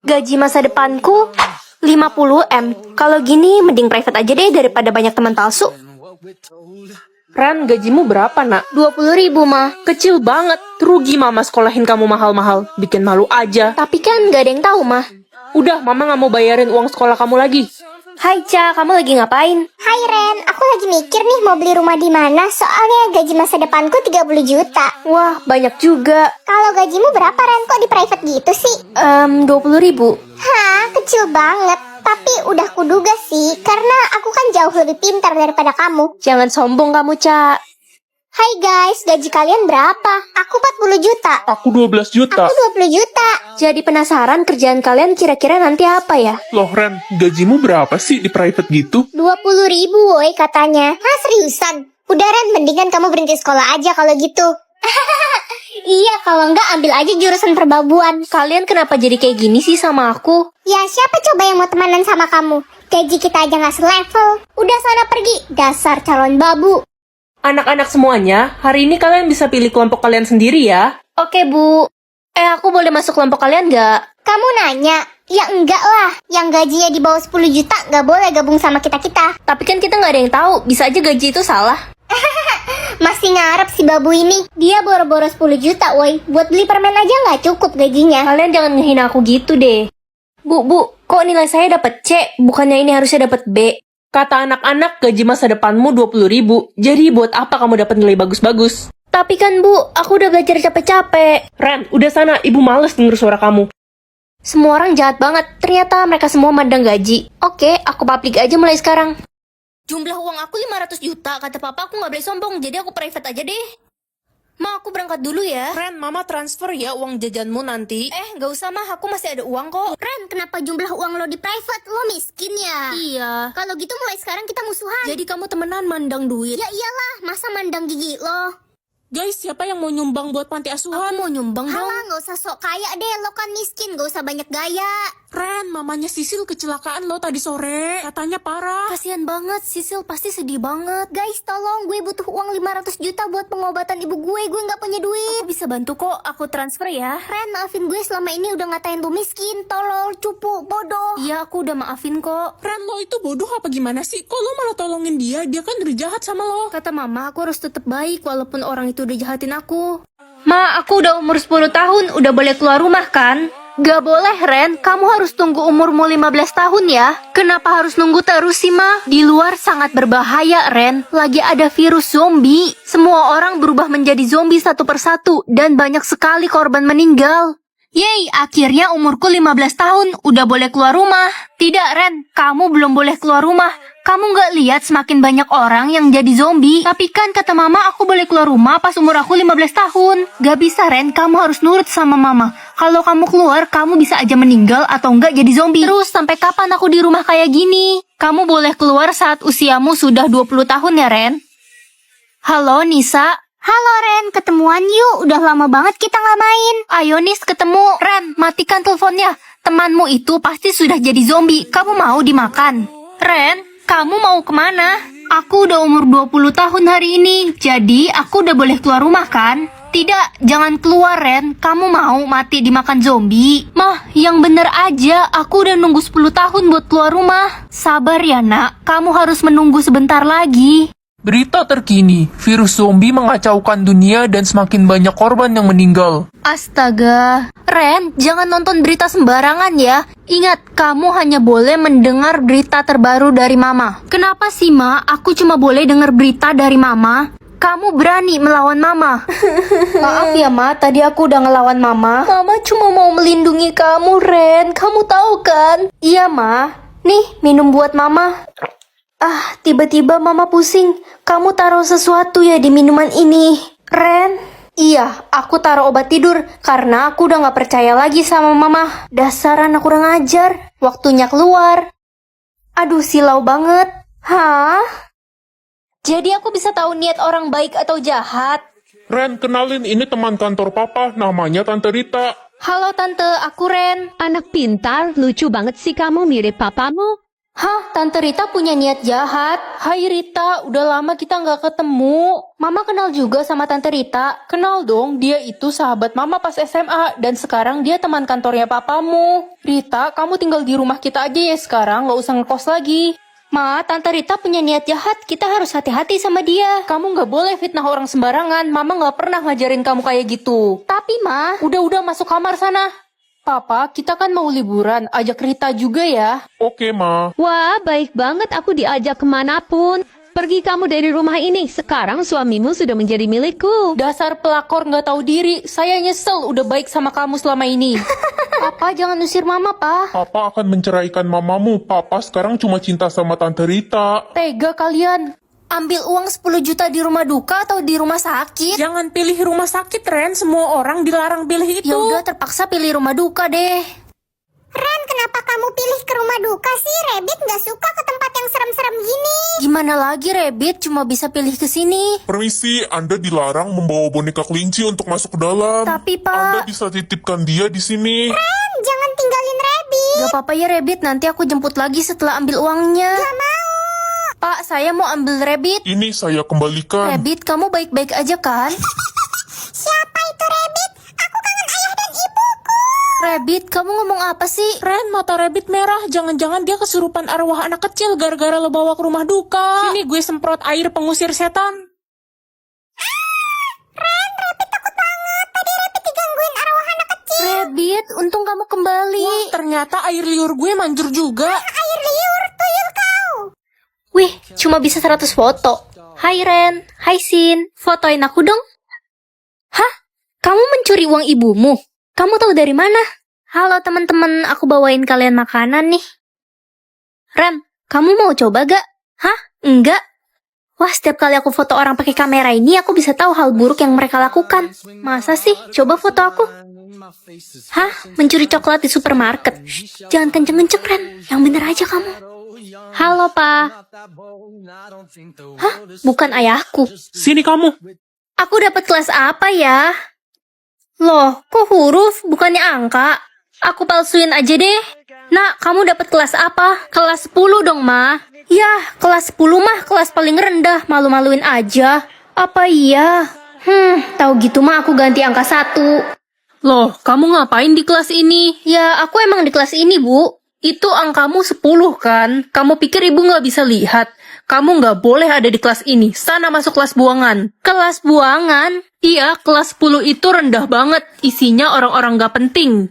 Gaji masa depanku 50 M. Kalau gini mending private aja deh daripada banyak teman palsu. Ren, gajimu berapa, nak? 20.000 mah. Kecil banget. Rugi mama sekolahin kamu mahal-mahal. Bikin malu aja. Tapi kan gak ada yang tahu mah. Udah, mama gak mau bayarin uang sekolah kamu lagi. Hai Ca, kamu lagi ngapain? Hai Ren, aku lagi mikir nih mau beli rumah di mana. Soalnya gaji masa depanku 30 juta. Wah, banyak juga. Kalau gajimu berapa Ren? Kok di private gitu sih? 20.000. Hah, kecil banget. Tapi udah kuduga sih, karena aku kan jauh lebih pintar daripada kamu. Jangan sombong kamu, Ca. Hai guys, gaji kalian berapa? Aku 40 juta. Aku 12 juta. Aku 20 juta. Jadi penasaran kerjaan kalian kira-kira nanti apa ya? Loh Ren, gajimu berapa sih di private gitu? 20.000 woi katanya. Hah, seriusan? Udah Ren, mendingan kamu berhenti sekolah aja kalau gitu. Iya, kalau enggak ambil aja jurusan perbabuan. Kalian kenapa jadi kayak gini sih sama aku? Ya siapa coba yang mau temenan sama kamu? Gaji kita aja gak selevel. Udah sana pergi, dasar calon babu. Anak-anak semuanya, hari ini kalian bisa pilih kelompok kalian sendiri ya. Oke, Bu. Aku boleh masuk kelompok kalian nggak? Kamu nanya? Ya enggak lah. Yang gajinya di bawah 10 juta gak boleh gabung sama kita-kita. Tapi kan kita nggak ada yang tahu. Bisa aja gaji itu salah. Masih ngarep si babu ini. Dia boro-boro 10 juta woi. Buat beli permen aja gak cukup gajinya. Kalian jangan ngehina aku gitu deh. Bu, kok nilai saya dapat C? Bukannya ini harusnya dapat B? Kata anak-anak, gaji masa depanmu 20.000. Jadi buat apa kamu dapat nilai bagus-bagus? Tapi kan Bu, aku udah belajar capek-capek. Ren, udah sana, ibu males denger suara kamu. Semua orang jahat banget. Ternyata mereka semua mandang gaji. Oke, aku publik aja mulai sekarang. Jumlah uang aku 500 juta. Kata papa aku nggak boleh sombong. Jadi aku private aja deh. Ma, aku berangkat dulu ya. Ren, mama transfer ya uang jajanmu nanti. Gak usah mah. Aku masih ada uang kok. Ren, kenapa jumlah uang lo di private? Lo miskin ya? Iya. Kalau gitu mulai sekarang kita musuhan. Jadi kamu temenan mandang duit. Ya iyalah, masa mandang gigi lo? Guys, siapa yang mau nyumbang buat panti asuhan? Aku mau nyumbang dong. Halah, gak usah sok kaya deh. Lo kan miskin, gak usah banyak gaya. Ren, mamanya Sisil kecelakaan lo tadi sore. Katanya parah. Kasian banget, Sisil pasti sedih banget. Guys, tolong, gue butuh uang 500 juta buat pengobatan ibu gue. Gue gak punya duit. Aku bisa bantu kok, aku transfer ya. Ren, maafin gue selama ini udah ngatain lu miskin, tolol, cupu, bodoh. Iya, aku udah maafin kok. Ren, lo itu bodoh apa gimana sih? Kok lo malah tolongin dia? Dia kan udah jahat sama lo. Kata mama, aku harus tetap baik walaupun orang itu udah jahatin aku. Ma, aku udah umur 10 tahun, udah boleh keluar rumah kan? Gak boleh, Ren. Kamu harus tunggu umurmu 15 tahun ya. Kenapa harus nunggu terus sih, Ma? Di luar sangat berbahaya, Ren. Lagi ada virus zombie. Semua orang berubah menjadi zombie satu persatu. Dan banyak sekali korban meninggal. Yeay, akhirnya umurku 15 tahun. Udah boleh keluar rumah. Tidak, Ren. Kamu belum boleh keluar rumah. Kamu gak lihat semakin banyak orang yang jadi zombie? Tapi kan kata mama aku boleh keluar rumah pas umur aku 15 tahun. Gak bisa Ren, kamu harus nurut sama mama. Kalau kamu keluar, kamu bisa aja meninggal atau enggak jadi zombie. Terus sampai kapan aku di rumah kayak gini? Kamu boleh keluar saat usiamu sudah 20 tahun ya Ren? Halo Nisa? Halo Ren, ketemuan yuk. Udah lama banget kita gak main. Ayo Nis, ketemu. Ren, matikan teleponnya. Temanmu itu pasti sudah jadi zombie. Kamu mau dimakan? Ren? Kamu mau kemana? Aku udah umur 20 tahun hari ini. Jadi aku udah boleh keluar rumah kan? Tidak, jangan keluar Ren. Kamu mau mati dimakan zombie? Mah, yang bener aja. Aku udah nunggu 10 tahun buat keluar rumah. Sabar ya nak, kamu harus menunggu sebentar lagi. Berita terkini, virus zombie mengacaukan dunia dan semakin banyak korban yang meninggal. Astaga. Ren, jangan nonton berita sembarangan ya. Ingat, kamu hanya boleh mendengar berita terbaru dari mama. Kenapa sih, Ma? Aku cuma boleh dengar berita dari mama. Kamu berani melawan mama. Maaf ya, Ma. Tadi aku udah ngelawan mama. Mama cuma mau melindungi kamu, Ren. Kamu tahu kan? Iya, Ma. Nih, minum buat mama. Tiba-tiba mama pusing. Kamu taruh sesuatu ya di minuman ini. Ren? Iya, aku taruh obat tidur karena aku udah gak percaya lagi sama mama. Dasar anak kurang ajar. Waktunya keluar. Aduh, silau banget. Hah? Jadi aku bisa tahu niat orang baik atau jahat? Ren, kenalin ini teman kantor papa, namanya Tante Rita. Halo Tante, aku Ren. Anak pintar, lucu banget sih kamu mirip papamu. Hah, Tante Rita punya niat jahat. Hai Rita, udah lama kita nggak ketemu. Mama kenal juga sama Tante Rita. Kenal dong, dia itu sahabat mama pas SMA dan sekarang dia teman kantornya papamu. Rita, kamu tinggal di rumah kita aja ya sekarang, nggak usah ngekos lagi. Ma, Tante Rita punya niat jahat. Kita harus hati-hati sama dia. Kamu nggak boleh fitnah orang sembarangan, mama nggak pernah ngajarin kamu kayak gitu. Tapi Ma, Udah masuk kamar sana. Papa, kita kan mau liburan, ajak Rita juga ya. Oke, Ma. Wah, baik banget aku diajak kemanapun. Pergi kamu dari rumah ini, sekarang suamimu sudah menjadi milikku. Dasar pelakor nggak tahu diri, saya nyesel udah baik sama kamu selama ini. Papa jangan usir Mama, Pa. Papa akan menceraikan mamamu. Papa sekarang cuma cinta sama Tante Rita. Tega kalian. Ambil uang 10 juta di rumah duka atau di rumah sakit? Jangan pilih rumah sakit, Ren. Semua orang dilarang pilih itu. Ya udah, terpaksa pilih rumah duka deh. Ren, kenapa kamu pilih ke rumah duka sih? Rabbit nggak suka ke tempat yang serem-serem gini. Gimana lagi, Rabbit cuma bisa pilih ke sini. Permisi, Anda dilarang membawa boneka kelinci untuk masuk ke dalam. Tapi, Pak. Anda bisa titipkan dia di sini. Ren, jangan tinggalin Rabbit. Gak apa-apa ya, Rabbit. Nanti aku jemput lagi setelah ambil uangnya. Gak mau. Pak, saya mau ambil Rabbit. Ini saya kembalikan. Rabbit, kamu baik-baik aja kan? Siapa itu Rabbit? Aku kangen ayah dan ibuku. Rabbit, kamu ngomong apa sih? Ren, mata rabbit merah. Jangan-jangan dia kesurupan arwah anak kecil gara-gara lo bawa ke rumah duka. Sini gue semprot air pengusir setan. Ren, Rabbit takut banget. Tadi Rabbit digangguin arwah anak kecil. Rabbit, untung kamu kembali. Ternyata air liur gue manjur juga. Air liur, tuyul kau. Wih, cuma bisa 100 foto. Hai Ren, hai Sin, fotoin aku dong. Hah? Kamu mencuri uang ibumu? Kamu tahu dari mana? Halo teman-teman, aku bawain kalian makanan nih. Ren, kamu mau coba gak? Hah? Enggak? Wah, setiap kali aku foto orang pakai kamera ini, aku bisa tahu hal buruk yang mereka lakukan. Masa sih? Coba foto aku. Hah? Mencuri coklat di supermarket? Shh, jangan kenceng-kenceng, Ren. Yang bener aja kamu. Halo, Pak. Hah? Bukan ayahku. Sini kamu. Aku dapat kelas apa ya? Loh, kok huruf? Bukannya angka? Aku palsuin aja deh. Nak, kamu dapat kelas apa? Kelas 10 dong, Ma. Yah, kelas 10 mah kelas paling rendah. Malu-maluin aja. Apa iya? Tahu gitu mah aku ganti angka 1. Loh, kamu ngapain di kelas ini? Ya, aku emang di kelas ini, Bu. Itu angkamu 10 kan? Kamu pikir ibu nggak bisa lihat? Kamu nggak boleh ada di kelas ini. Sana masuk kelas buangan. Kelas buangan? Iya, kelas 10 itu rendah banget. Isinya orang-orang nggak penting.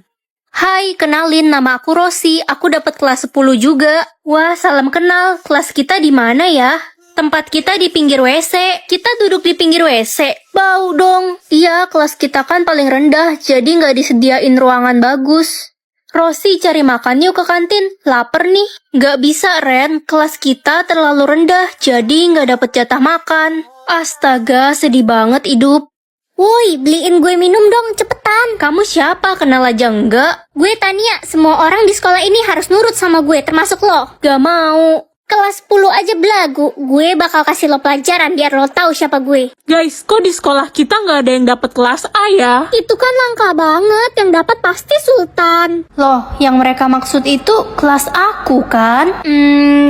Hai, kenalin, nama aku Rosi. Aku dapat kelas 10 juga. Wah, salam kenal. Kelas kita di mana ya? Tempat kita di pinggir WC. Kita duduk di pinggir WC. Bau dong. Iya, kelas kita kan paling rendah, jadi nggak disediain ruangan bagus. Rosi, cari makan yuk ke kantin. Laper nih. Nggak bisa, Ren. Kelas kita terlalu rendah, jadi nggak dapet jatah makan. Astaga, sedih banget hidup. Woi, beliin gue minum dong, cepetan. Kamu siapa? Kenal aja enggak? Gue Tania, semua orang di sekolah ini harus nurut sama gue, termasuk lo. Gak mau. Kelas 10 aja belagu, gue bakal kasih lo pelajaran biar lo tahu siapa gue. Guys, kok di sekolah kita nggak ada yang dapat kelas A ya? Itu kan langka banget, yang dapat pasti Sultan. Loh, yang mereka maksud itu kelas aku kan?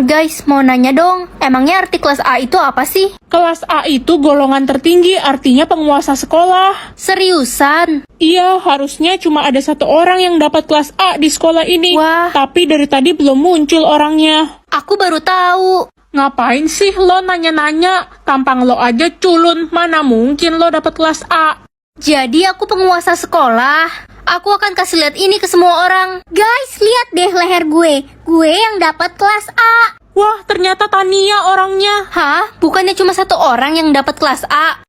Guys, mau nanya dong. Emangnya arti kelas A itu apa sih? Kelas A itu golongan tertinggi, artinya penguasa sekolah. Seriusan? Iya, harusnya cuma ada satu orang yang dapat kelas A di sekolah ini. Wah. Tapi dari tadi belum muncul orangnya. Aku baru tahu. Ngapain sih lo nanya-nanya? Tampang lo aja culun, mana mungkin lo dapat kelas A? Jadi aku penguasa sekolah. Aku akan kasih lihat ini ke semua orang. Guys, lihat deh leher gue. Gue yang dapat kelas A. Wah, ternyata Tania orangnya. Hah? Bukannya cuma satu orang yang dapat kelas A?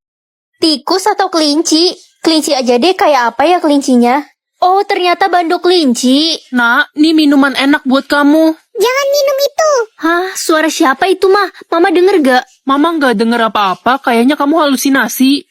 Tikus atau kelinci? Kelinci aja deh, kayak apa ya kelincinya? Oh, ternyata banduk kelinci. Nak, ini minuman enak buat kamu. Jangan minum itu. Hah? Suara siapa itu, mah? Mama denger gak? Mama nggak denger apa-apa, kayaknya kamu halusinasi.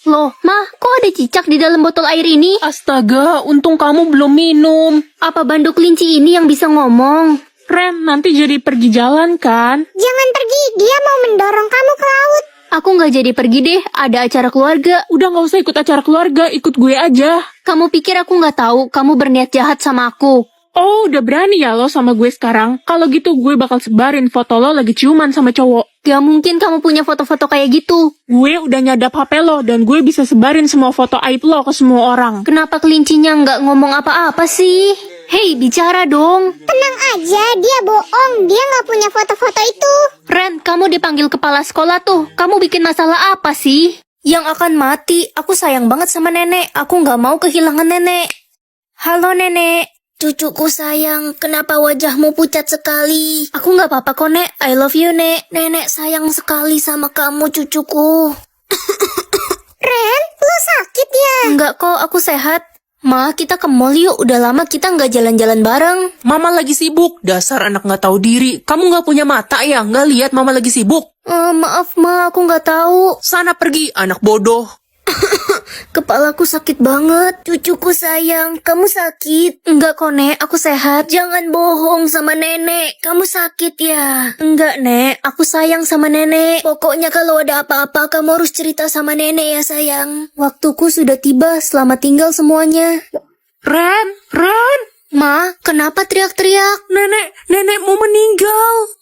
Loh, mah, kok ada cicak di dalam botol air ini? Astaga, untung kamu belum minum. Apa banduk kelinci ini yang bisa ngomong? Ren, nanti jadi pergi jalan kan? Jangan pergi, dia mau mendorong kamu ke laut. Aku nggak jadi pergi deh, ada acara keluarga. Udah nggak usah ikut acara keluarga, ikut gue aja. Kamu pikir aku nggak tahu kamu berniat jahat sama aku? Oh, udah berani ya lo sama gue sekarang? Kalau gitu gue bakal sebarin foto lo lagi ciuman sama cowok. Gak mungkin kamu punya foto-foto kayak gitu. Gue udah nyadap HP lo dan gue bisa sebarin semua foto aib lo ke semua orang. Kenapa kelincinya nggak ngomong apa-apa sih? Hei, bicara dong. Tenang aja, dia bohong. Dia nggak punya foto-foto itu. Ren, kamu dipanggil kepala sekolah tuh. Kamu bikin masalah apa sih? Yang akan mati. Aku sayang banget sama nenek. Aku nggak mau kehilangan nenek. Halo nenek. Cucuku sayang, kenapa wajahmu pucat sekali? Aku nggak apa-apa kok, Nek. I love you, Nek. Nenek sayang sekali sama kamu, cucuku. Ren, lo sakit ya? Enggak kok, aku sehat. Ma, kita ke mall yuk. Udah lama kita nggak jalan-jalan bareng. Mama lagi sibuk, dasar anak nggak tahu diri. Kamu nggak punya mata ya? Nggak lihat mama lagi sibuk? Maaf, Ma. Aku nggak tahu. Sana pergi, anak bodoh. Kepalaku sakit banget. Cucuku sayang, kamu sakit? Enggak kok, Nek. Aku sehat. Jangan bohong sama nenek. Kamu sakit ya? Enggak, Nek. Aku sayang sama nenek. Pokoknya kalau ada apa-apa, kamu harus cerita sama nenek ya, sayang. Waktuku sudah tiba. Selamat tinggal semuanya. Ren, Ma, kenapa teriak-teriak? nenek mau meninggal.